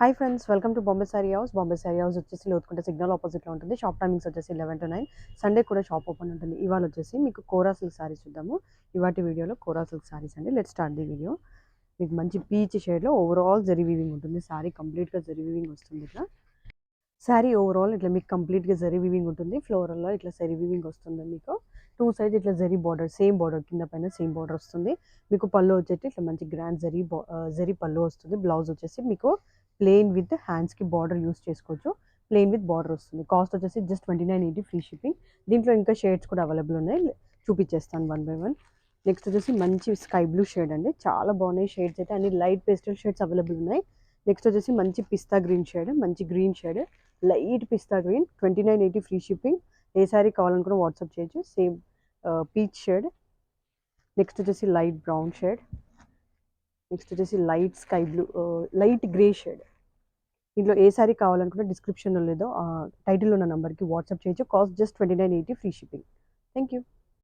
Hi friends, welcome to Bombay sorry house. Bombay sorry house వచ్చేసి లోతుకుంటే signal ఆపోజిట్లో ఉంటుంది. షాప్ టైమింగ్స్ వచ్చేసి 11 to 9. సండే కూడా షాప్ ఓపెన్ ఉంటుంది. ఇవాళ వచ్చేసి మీకు కోరా సిల్క్ సారీస్ చూద్దాము. ఇవాటి వీడియోలో కోరా సిల్క్ సారీస్ అండి. Let start the video. మీకు మంచి పీచ్ షేడ్లో ఓవరాల్ జరీ వీవింగ్ ఉంటుంది. సారీ కంప్లీట్గా జరీ వీవింగ్ వస్తుంది. ఇట్లా శారీ ఓవరాల్ ఇట్లా మీకు కంప్లీట్గా జరీ వీవింగ్ ఉంటుంది. ఫ్లోరల్లో ఇట్లా జరీ వీవింగ్ వస్తుంది. మీకు టూ సైడ్ ఇట్లా జరీ బార్డర్, సేమ్ బార్డర్ కింద పైన సేమ్ బార్డర్ వస్తుంది. మీకు పళ్ళు వచ్చేసి ఇట్లా మంచి గ్రాండ్ జరీ పళ్ళు వస్తుంది. బ్లౌజ్ వచ్చేసి మీకు ప్లెయిన్ విత్ హ్యాండ్స్కి బార్డర్ యూస్ చేసుకోవచ్చు. ప్లెయిన్ విత్ బార్డర్ వస్తుంది. కాస్ట్ వచ్చేసి జస్ట్ 2980 ఫ్రీ షిప్పింగ్. దీంట్లో ఇంకా షేడ్స్ కూడా అవైలబుల్ ఉన్నాయి, చూపించేస్తాను వన్ బై వన్. నెక్స్ట్ వచ్చేసి మంచి స్కై బ్లూ షేడ్ అండి, చాలా బాగున్నాయి షేడ్స్ అయితే. అన్ని లైట్ పేస్టల్ షేడ్స్ అవైలబుల్ ఉన్నాయి. నెక్స్ట్ వచ్చేసి మంచి పిస్తా గ్రీన్ షేడ్, మంచి green shade, light pista green. 2980 free shipping. ఏ సారీ కావాలనుకున్న వాట్సాప్ చేయొచ్చు. Same peach shade. నెక్స్ట్ వచ్చేసి లైట్ బ్రౌన్ షేడ్. నెక్స్ట్ వచ్చేసి light sky blue, light grey shade. ఇందులో ఏ సారీ కావాలనుకుంటే డిస్క్రిప్షన్లో లేదో టైటిల్లో ఉన్న నెంబర్కి వాట్సాప్ చేయొచ్చు. Cost just 2980 free shipping. Thank you.